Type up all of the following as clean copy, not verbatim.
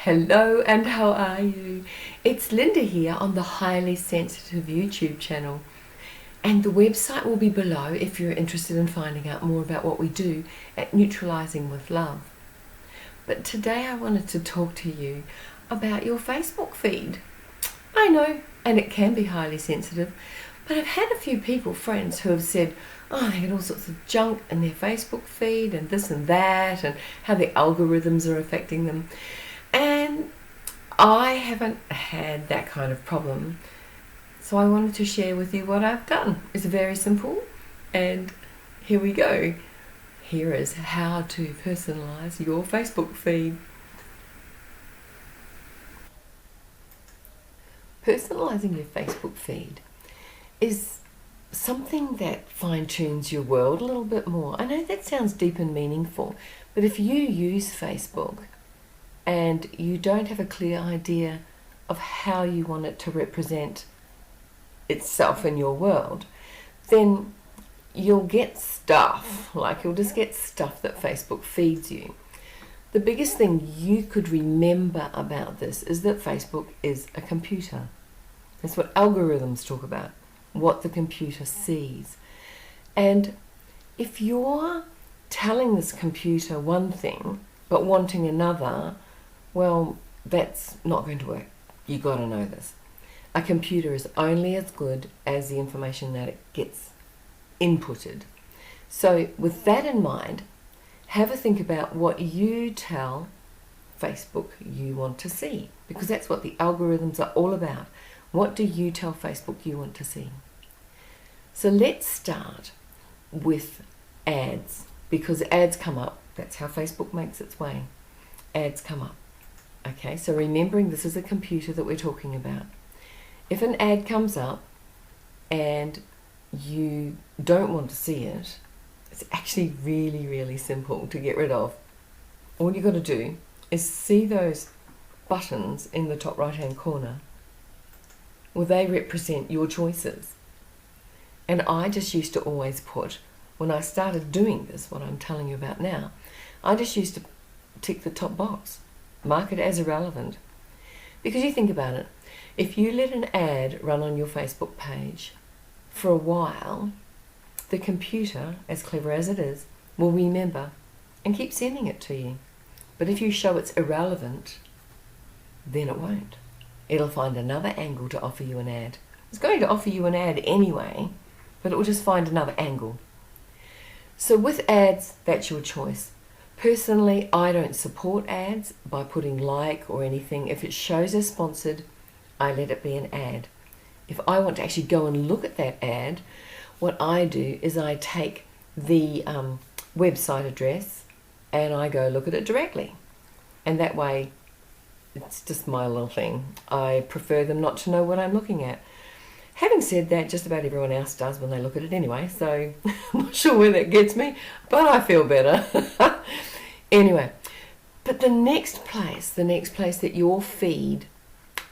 Hello and how are you? It's Linda here on the Highly Sensitive YouTube channel, and the website will be below if you're interested in finding out more about what we do at Neutralizing with Love. But today I wanted to talk to you about your Facebook feed. I know, and it can be highly sensitive, but I've had a few friends who have said, oh, they get all sorts of junk in their Facebook feed and this and that, and how the algorithms are affecting them. And I haven't had that kind of problem, so I wanted to share with you what I've done. It's very simple, and here we go. Here is how to personalize your Facebook feed. Personalizing your Facebook feed is something that fine-tunes your world a little bit more. I know that sounds deep and meaningful, but if you use Facebook and you don't have a clear idea of how you want it to represent itself in your world, then you'll get stuff, you'll just get stuff that Facebook feeds you. The biggest thing you could remember about this is that Facebook is a computer. That's what algorithms talk about, what the computer sees. And if you're telling this computer one thing but wanting another, well, that's not going to work. You got to know this. A computer is only as good as the information that it gets inputted. So with that in mind, have a think about what you tell Facebook you want to see, because that's what the algorithms are all about. What do you tell Facebook you want to see? So let's start with ads, because ads come up. That's how Facebook makes its way. Ads come up. Okay, so remembering this is a computer that we're talking about. If an ad comes up and you don't want to see it, it's actually really, really simple to get rid of. All you've got to do is see those buttons in the top right-hand corner. Well, they represent your choices. And I just used to always put, when I started doing this, what I'm telling you about now, I just used to tick the top box. Mark it as irrelevant. Because you think about it, if you let an ad run on your Facebook page for a while, the computer, as clever as it is, will remember and keep sending it to you. But if you show it's irrelevant, then it won't. It'll find another angle to offer you an ad. It's going to offer you an ad anyway, but it will just find another angle. So with ads, that's your choice. Personally, I don't support ads by putting like or anything. If it shows as sponsored, I let it be an ad. If I want to actually go and look at that ad, what I do is I take the website address and I go look at it directly. And that way, it's just my little thing. I prefer them not to know what I'm looking at. Having said that, just about everyone else does when they look at it anyway, so I'm not sure where that gets me, but I feel better. Anyway, but the next place that your feed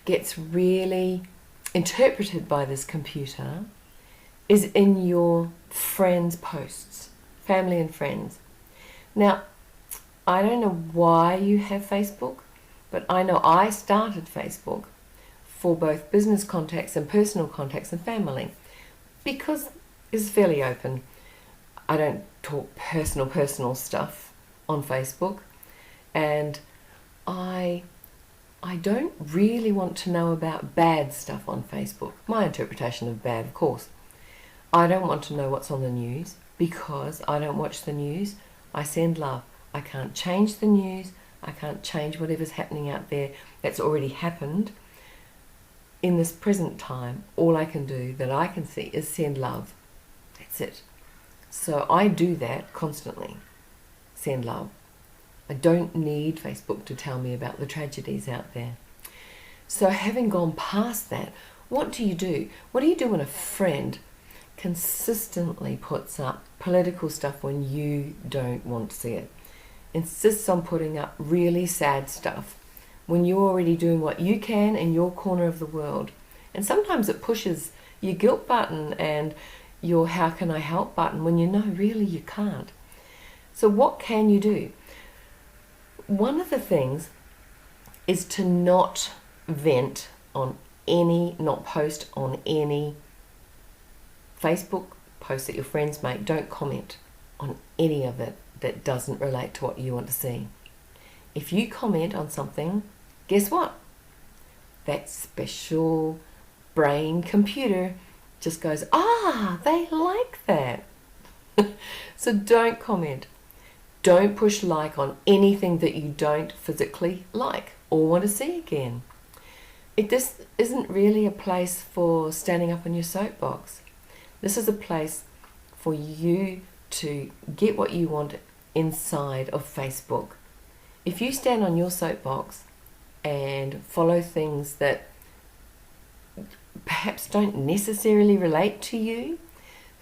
gets really interpreted by this computer is in your friends' posts, family and friends. Now, I don't know why you have Facebook, but I know I started Facebook for both business contacts and personal contacts and family, because it's fairly open. I don't talk personal stuff on Facebook, and I don't really want to know about bad stuff on Facebook. My interpretation of bad, of course. I don't want to know what's on the news, because I don't watch the news. I send love. I can't change the news. I can't change whatever's happening out there that's already happened. In this present time, all I can do that I can see is send love. That's it. So I do that constantly. Send love. I don't need Facebook to tell me about the tragedies out there. So having gone past that, what do you do? What do you do when a friend consistently puts up political stuff when you don't want to see it? Insists on putting up really sad stuff when you're already doing what you can in your corner of the world. And sometimes it pushes your guilt button and your how can I help button when you know really you can't. So what can you do? One of the things is to not not post on any Facebook post that your friends make. Don't comment on any of it that doesn't relate to what you want to see. If you comment on something, guess what? That special brain computer just goes, they like that. So don't comment. Don't push like on anything that you don't physically like or want to see again. This isn't really a place for standing up on your soapbox. This is a place for you to get what you want inside of Facebook. If you stand on your soapbox and follow things that perhaps don't necessarily relate to you,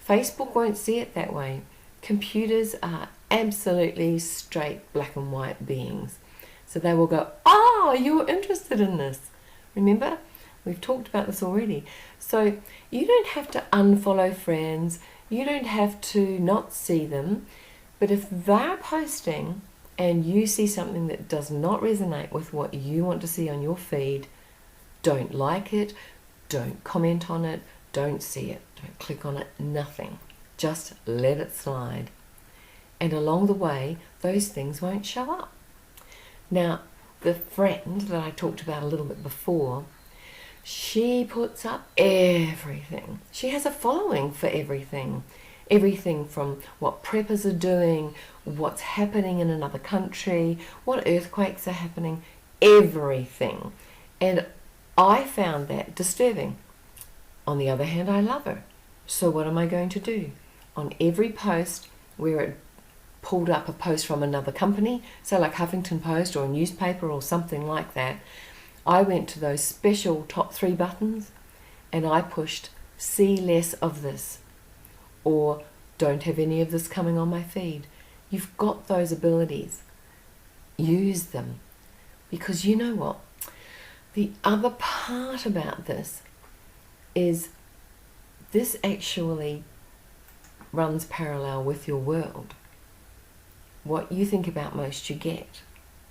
Facebook won't see it that way. Computers are absolutely straight black and white beings. So they will go, you're interested in this. Remember, we've talked about this already. So you don't have to unfollow friends. You don't have to not see them. But if they're posting and you see something that does not resonate with what you want to see on your feed, don't like it, don't comment on it, don't see it, don't click on it, nothing. Just let it slide. And along the way, those things won't show up. Now, the friend that I talked about a little bit before, she puts up everything. She has a following for everything. Everything from what preppers are doing, what's happening in another country, what earthquakes are happening, everything. And I found that disturbing. On the other hand, I love her. So what am I going to do? On every post where it pulled up a post from another company, so like Huffington Post or a newspaper or something like that, I went to those special top 3 buttons and I pushed see less of this or don't have any of this coming on my feed. You've got those abilities. Use them. Because you know what? The other part about this is this actually runs parallel with your world. What you think about most you get.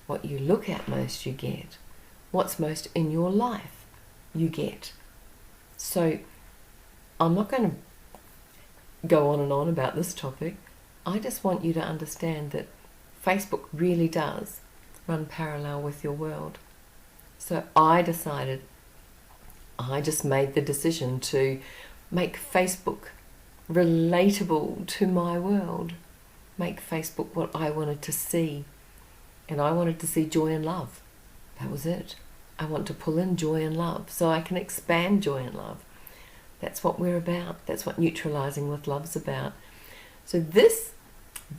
What you look at most you get. What's most in your life you get. So I'm not going to go on and on about this topic. I just want you to understand that Facebook really does run parallel with your world. So I just made the decision to make Facebook relatable to my world. Make Facebook what I wanted to see. And I wanted to see joy and love. That was it. I want to pull in joy and love so I can expand joy and love. That's what we're about. That's what neutralizing with love's about. So this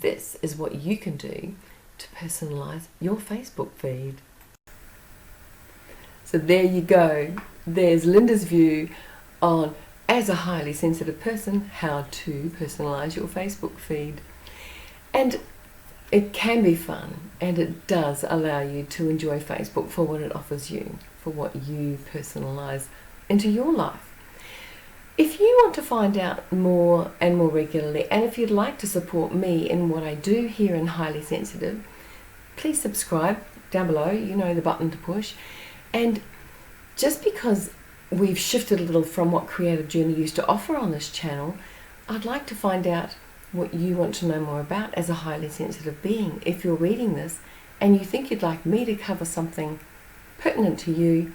is what you can do to personalize your Facebook feed. So there you go. There's Linda's view on, as a highly sensitive person, how to personalize your Facebook feed. And it can be fun, and it does allow you to enjoy Facebook for what it offers you, for what you personalize into your life. If you want to find out more and more regularly, and if you'd like to support me in what I do here in Highly Sensitive, please subscribe down below. You know the button to push. And just because we've shifted a little from what Creative Journey used to offer on this channel, I'd like to find out what you want to know more about as a highly sensitive being. If you're reading this and you think you'd like me to cover something pertinent to you,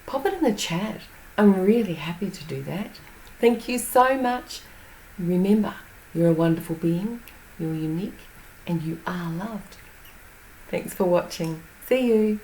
pop it in the chat. I'm really happy to do that. Thank you so much. Remember, you're a wonderful being, you're unique, and you are loved. Thanks for watching. See you.